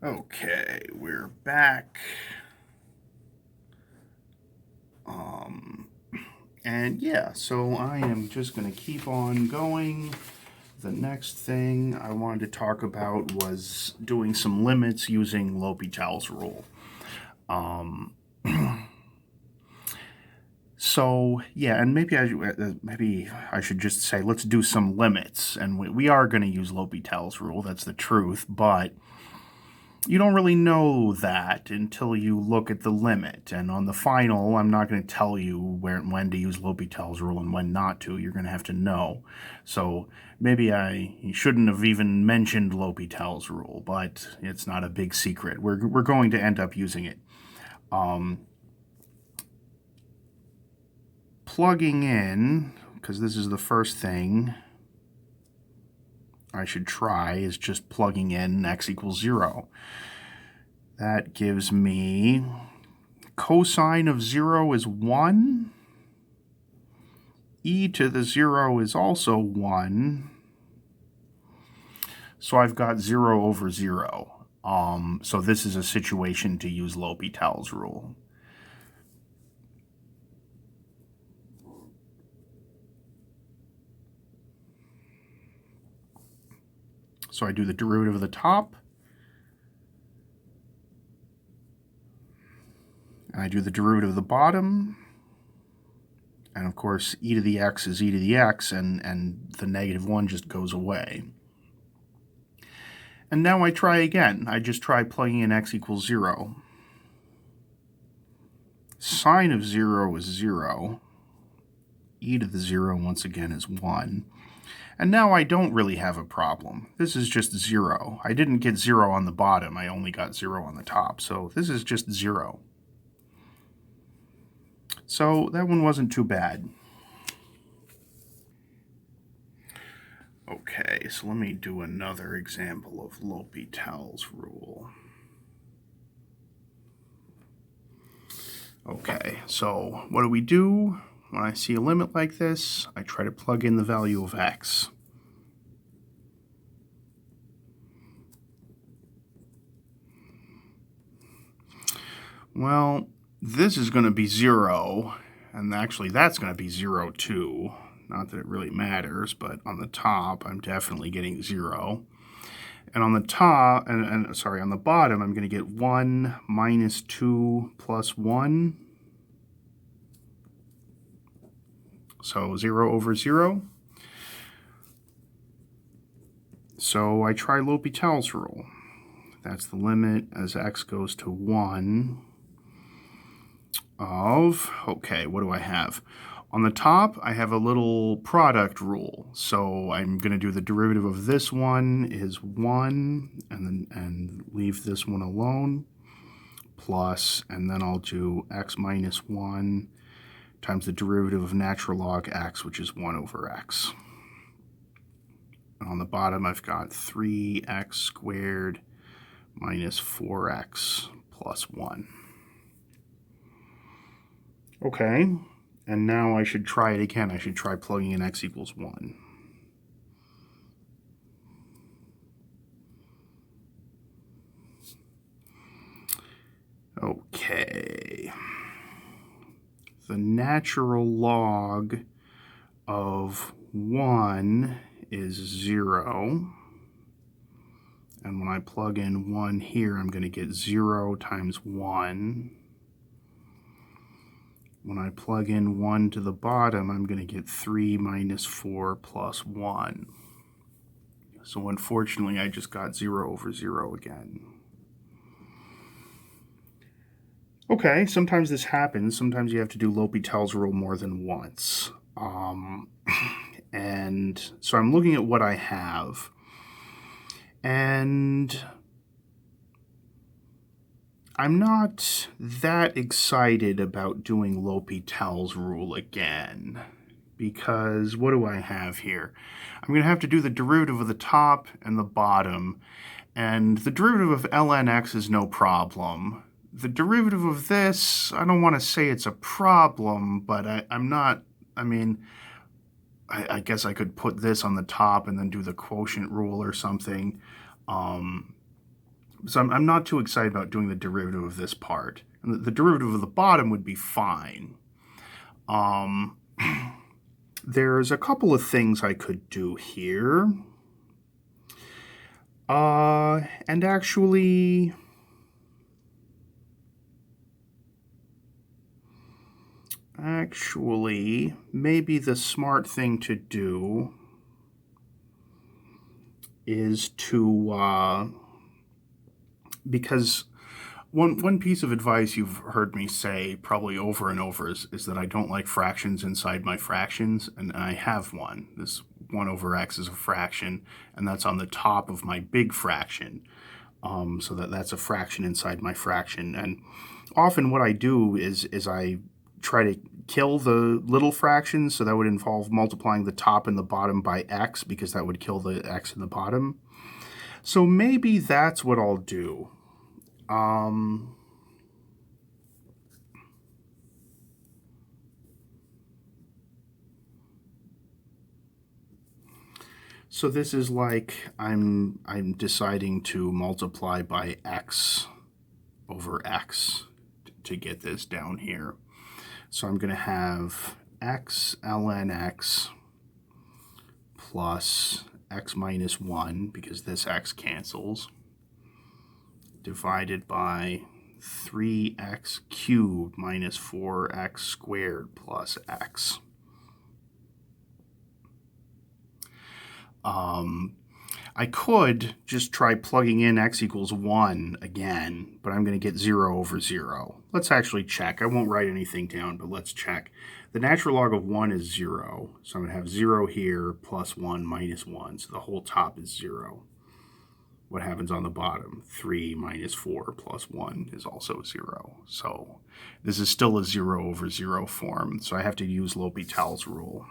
Okay, we're back. And yeah, so I am just going to keep on going. The next thing I wanted to talk about was doing some limits using L'Hopital's rule. So yeah, and maybe I should just say let's do some limits, and we are going to use L'Hopital's rule. That's the truth, but you don't really know that until you look at the limit. And on the final, I'm not going to tell you when to use L'Hopital's rule and when not to. You're going to have to know. So maybe I shouldn't have even mentioned L'Hopital's rule, but it's not a big secret. We're going to end up using it. Plugging in, because this is the first thing I should try, is just plugging in x equals 0. That gives me cosine of 0 is 1. E to the 0 is also 1. So I've got 0 over 0. So this is a situation to use L'Hopital's rule. So I do the derivative of the top. And I do the derivative of the bottom. And of course, e to the x is e to the x, and the negative 1 just goes away. And now I try again. I just try plugging in x equals 0. Sine of 0 is 0. E to the 0 once again is 1. And now I don't really have a problem. This is just 0. I didn't get 0 on the bottom. I only got 0 on the top. So this is just 0. So that one wasn't too bad. Okay, so let me do another example of L'Hopital's rule. Okay, so what do? When I see a limit like this, I try to plug in the value of x. Well, this is going to be 0, and actually that's going to be 0 too. Not that it really matters, but on the top, I'm definitely getting 0. And on the top, on the bottom, I'm going to get 1 minus 2 plus 1. So 0 over 0. So I try L'Hopital's rule. That's the limit as x goes to 1 of, okay, what do I have? On the top, I have a little product rule. So I'm going to do the derivative of this one is 1, and leave this one alone, plus, and then I'll do x minus 1 times the derivative of natural log x, which is 1 over x. And on the bottom, I've got 3x squared minus 4x plus 1. Okay, and now I should try it again. I should try plugging in x equals 1. Okay. The natural log of 1 is 0. And when I plug in 1 here, I'm going to get 0 times 1. When I plug in 1 to the bottom, I'm going to get 3 minus 4 plus 1. So unfortunately, I just got 0 over 0 again. Okay, sometimes this happens. Sometimes you have to do L'Hopital's rule more than once. And so I'm looking at what I have. And I'm not that excited about doing L'Hopital's rule again, because what do I have here? I'm going to have to do the derivative of the top and the bottom, and the derivative of ln x is no problem. The derivative of this, I don't want to say it's a problem, but I guess I could put this on the top and then do the quotient rule or something. So I'm not too excited about doing the derivative of this part. And the derivative of the bottom would be fine. There's a couple of things I could do here. And actually, maybe the smart thing to do is to, because one piece of advice you've heard me say probably over and over is that I don't like fractions inside my fractions, and I have one. This 1 over x is a fraction, and that's on the top of my big fraction. So that's a fraction inside my fraction. And often what I do is I try to kill the little fractions, so that would involve multiplying the top and the bottom by x, because that would kill the x in the bottom. So maybe that's what I'll do. So this is like I'm deciding to multiply by x over x to get this down here. So I'm going to have x ln x plus x minus 1, because this x cancels, divided by 3x cubed minus 4x squared plus x. I could just try plugging in x equals 1 again, but I'm going to get 0 over 0. Let's actually check. I won't write anything down, but let's check. The natural log of 1 is 0, so I'm going to have 0 here plus 1 minus 1, so the whole top is 0. What happens on the bottom? 3 minus 4 plus 1 is also 0. So this is still a 0 over 0 form, so I have to use L'Hopital's rule.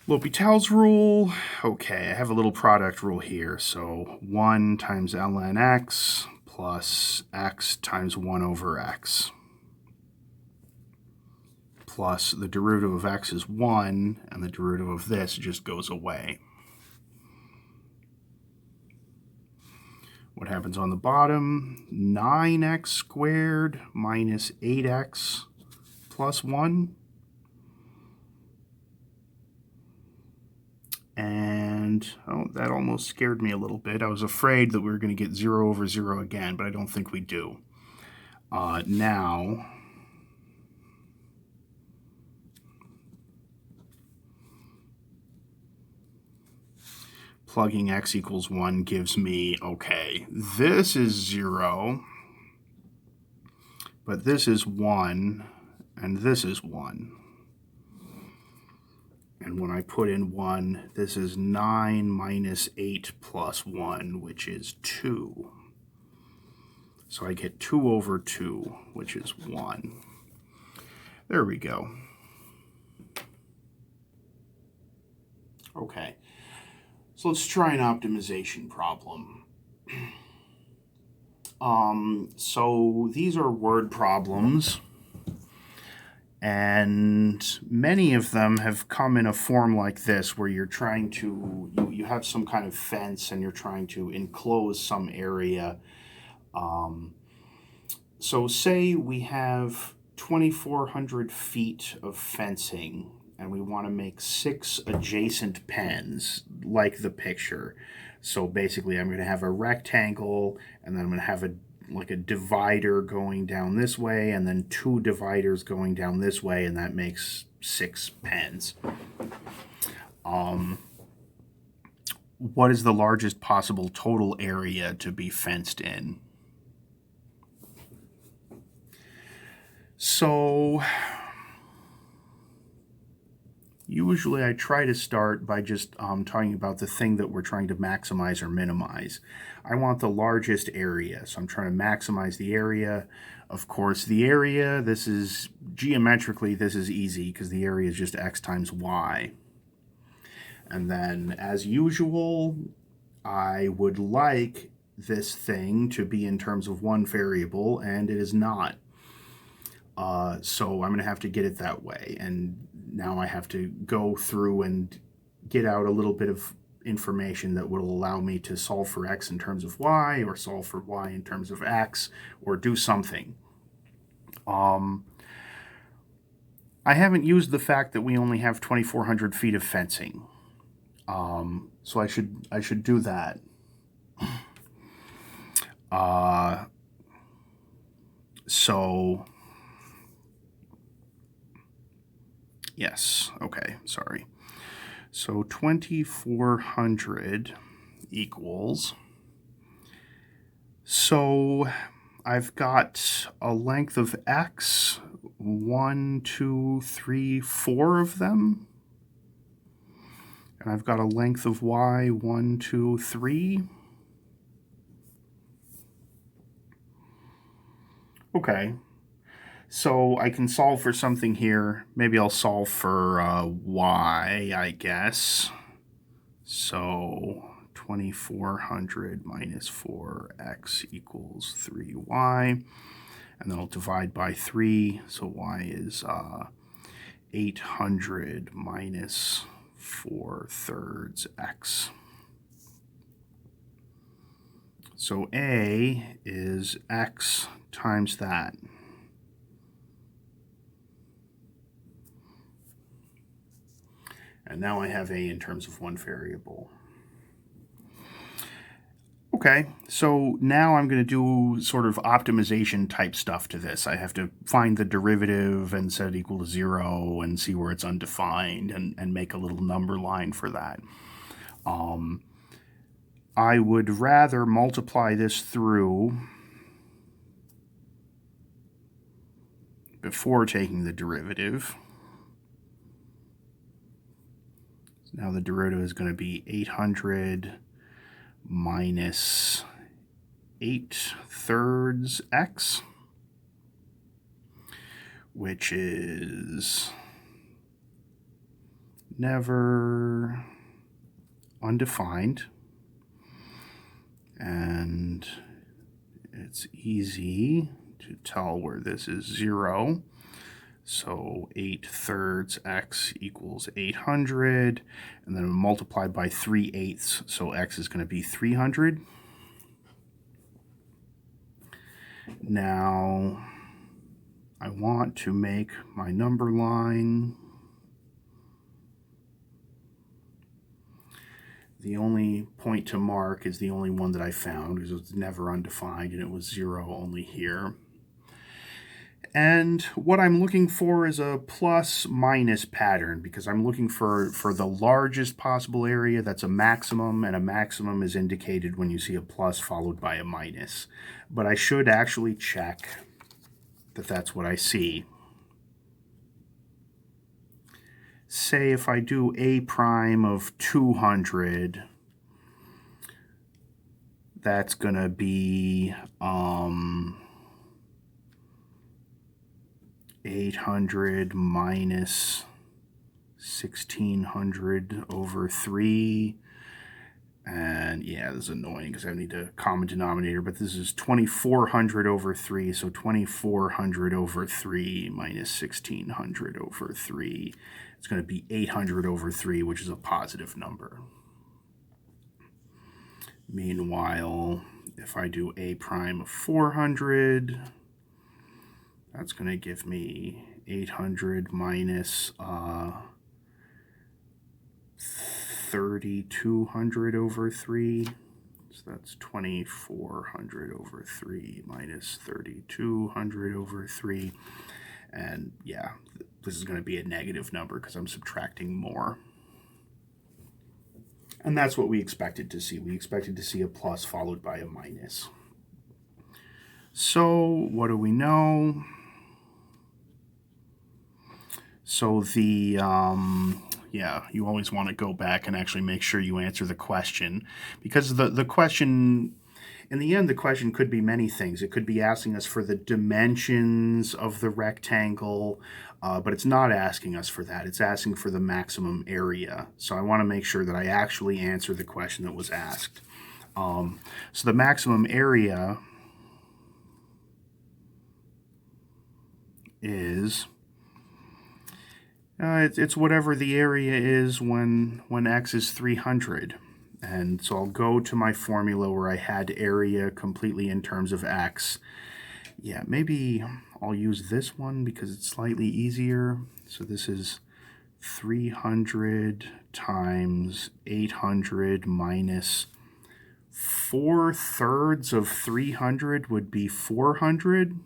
L'Hopital's rule, okay, I have a little product rule here. So 1 times ln x plus x times 1 over x. Plus the derivative of x is 1, and the derivative of this just goes away. What happens on the bottom? 9x squared minus 8x plus 1. And, oh, that almost scared me a little bit. I was afraid that we were going to get 0 over 0 again, but I don't think we do. Now, plugging x equals 1 gives me, okay, this is 0, but this is 1, and this is 1. And when I put in 1, this is 9 minus 8 plus 1, which is 2. So I get 2 over 2, which is 1. There we go. Okay, so let's try an optimization problem. So these are word problems, and many of them have come in a form like this, where you're trying to, you have some kind of fence and you're trying to enclose some area. So say we have 2,400 feet of fencing, and we want to make 6 adjacent pens, like the picture. So basically I'm going to have a rectangle, and then I'm going to have a divider going down this way, and then 2 dividers going down this way, and that makes 6 pens. What is the largest possible total area to be fenced in? So usually I try to start by just talking about the thing that we're trying to maximize or minimize. I want the largest area, so I'm trying to maximize the area. Of course, the area, this is geometrically, this is easy because the area is just x times y. And then, as usual, I would like this thing to be in terms of one variable, and it is not. So I'm going to have to get it that way. And now I have to go through and get out a little bit of information that will allow me to solve for x in terms of y, or solve for y in terms of x, or do something. I haven't used the fact that we only have 2,400 feet of fencing, so I should do that. So yes, okay, sorry. So 2,400 equals, so I've got a length of x, 1, 2, 3, 4 of them. And I've got a length of y, 1, 2, 3. Okay, so I can solve for something here. Maybe I'll solve for y, I guess. So 2,400 minus 4x equals 3y. And then I'll divide by 3. So y is 800 minus 4/3 x. So a is x times that. And now I have a in terms of one variable. Okay, so now I'm going to do sort of optimization type stuff to this. I have to find the derivative and set it equal to 0 and see where it's undefined and make a little number line for that. I would rather multiply this through before taking the derivative. Now the derivative is going to be 800 minus 8/3 x, which is never undefined, and it's easy to tell where this is 0. So 8/3 x equals 800, and then multiplied by 3/8, so x is going to be 300. Now I want to make my number line. The only point to mark is the only one that I found, because it was never undefined and it was 0 only here. And what I'm looking for is a plus-minus pattern, because I'm looking for the largest possible area that's a maximum, and a maximum is indicated when you see a plus followed by a minus. But I should actually check that that's what I see. Say if I do a prime of 200, that's going to be 800 minus 1,600 over 3. And yeah, this is annoying because I need a common denominator, but this is 2,400 over 3. So 2,400 over 3 minus 1,600 over 3. It's going to be 800 over 3, which is a positive number. Meanwhile, if I do a prime of 400, that's going to give me 800 minus 3,200 over 3. So that's 2,400 over 3 minus 3,200 over 3. And yeah, this is going to be a negative number because I'm subtracting more. And that's what we expected to see. We expected to see a plus followed by a minus. So what do we know? So the, yeah, you always want to go back and actually make sure you answer the question, because the question, in the end, the question could be many things. It could be asking us for the dimensions of the rectangle, but it's not asking us for that. It's asking for the maximum area. So I want to make sure that I actually answer the question that was asked. So the maximum area is It's whatever the area is when x is 300. And so I'll go to my formula where I had area completely in terms of x. Yeah, maybe I'll use this one because it's slightly easier. So this is 300 times 800 minus 4/3 of 300 would be 400.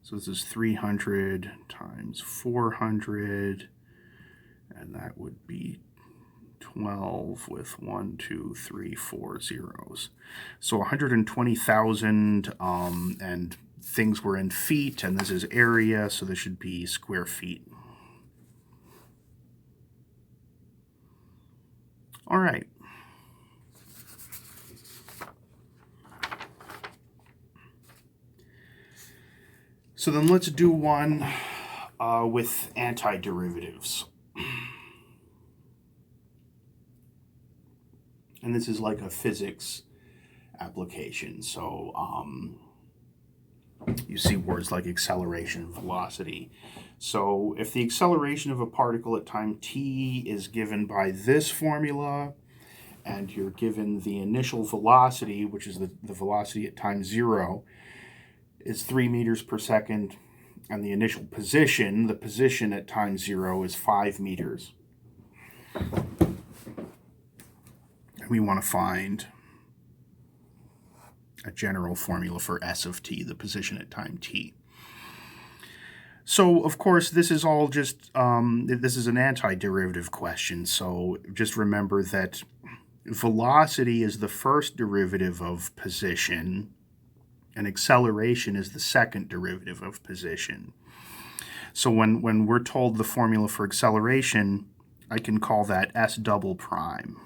So this is 300 times 400, and that would be 12 with 1, 2, 3, 4 zeros. So 120,000, and things were in feet, and this is area, so this should be square feet. All right. So then let's do one with antiderivatives. And this is like a physics application. So you see words like acceleration and velocity. So if the acceleration of a particle at time t is given by this formula, and you're given the initial velocity, which is the velocity at time 0, is 3 meters per second, and the initial position, the position at time 0, is 5 meters. We want to find a general formula for S of t, the position at time t. So, of course, this is all just, this is an antiderivative question, so just remember that velocity is the first derivative of position, and acceleration is the second derivative of position. So when we're told the formula for acceleration, I can call that S double prime.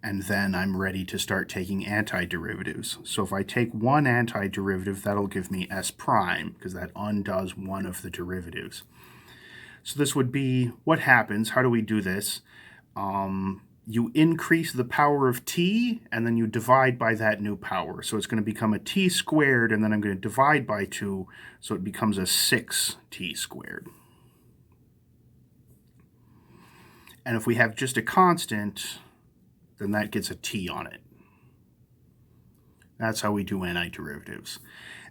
And then I'm ready to start taking antiderivatives. So if I take one antiderivative, that'll give me S prime, because that undoes one of the derivatives. So this would be, what happens, how do we do this? You increase the power of t, and then you divide by that new power. So it's going to become a t squared, and then I'm going to divide by 2, so it becomes a 6t squared. And if we have just a constant, then that gets a t on it. That's how we do antiderivatives.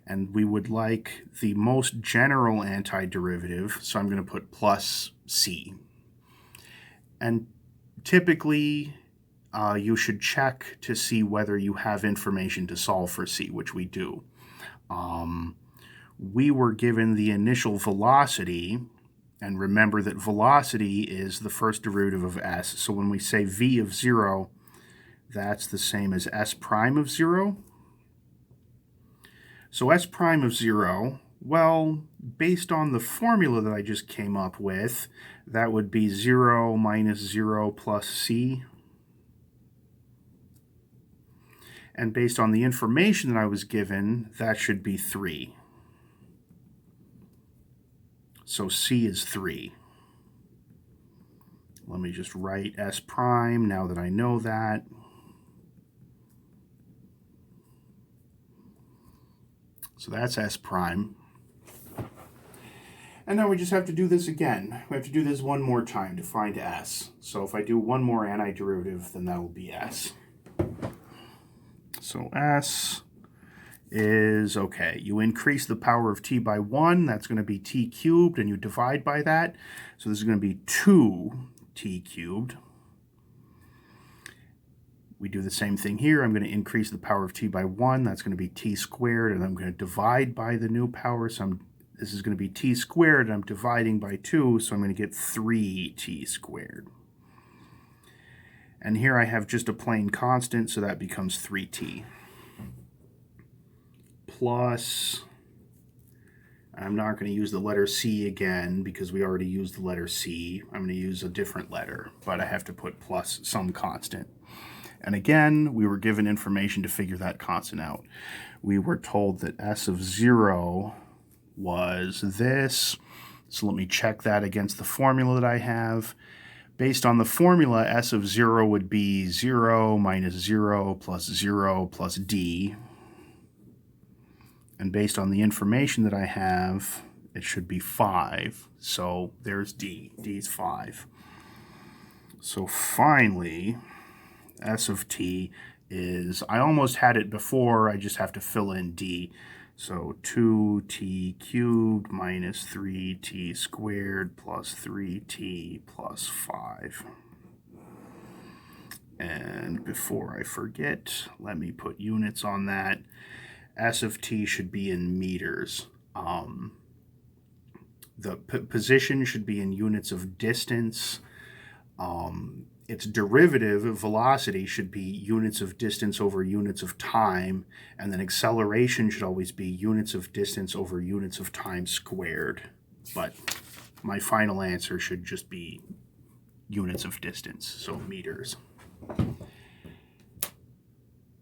And we would like the most general antiderivative, so I'm going to put plus c. And typically, you should check to see whether you have information to solve for c, which we do. We were given the initial velocity, and remember that velocity is the first derivative of s. So when we say v of 0, that's the same as s prime of 0. So s prime of 0, well, based on the formula that I just came up with, that would be 0 minus 0 plus c. And based on the information that I was given, that should be 3. So c is 3. Let me just write s prime now that I know that. So that's s prime. And now we just have to do this again. We have to do this one more time to find s. So if I do one more antiderivative, then that will be s. So s is, okay, you increase the power of t by 1, that's going to be t cubed, and you divide by that. So this is going to be 2t cubed. We do the same thing here. I'm going to increase the power of t by 1, that's going to be t squared, and I'm going to divide by the new power, so this is going to be t squared, and I'm dividing by 2, so I'm going to get 3t squared. And here I have just a plain constant, so that becomes 3t. Plus, I'm not going to use the letter c again because we already used the letter c. I'm going to use a different letter, but I have to put plus some constant. And again, we were given information to figure that constant out. We were told that s of 0 was this. So let me check that against the formula that I have. Based on the formula, s of 0 would be 0 minus 0 plus 0 plus d. And based on the information that I have, it should be 5. So there's D. D is 5. So finally, S of t is, I almost had it before, I just have to fill in D. So 2t cubed minus 3t squared plus 3t plus 5. And before I forget, let me put units on that. S of t should be in meters. The position should be in units of distance. Its derivative of velocity should be units of distance over units of time, and then acceleration should always be units of distance over units of time squared. But my final answer should just be units of distance, so meters.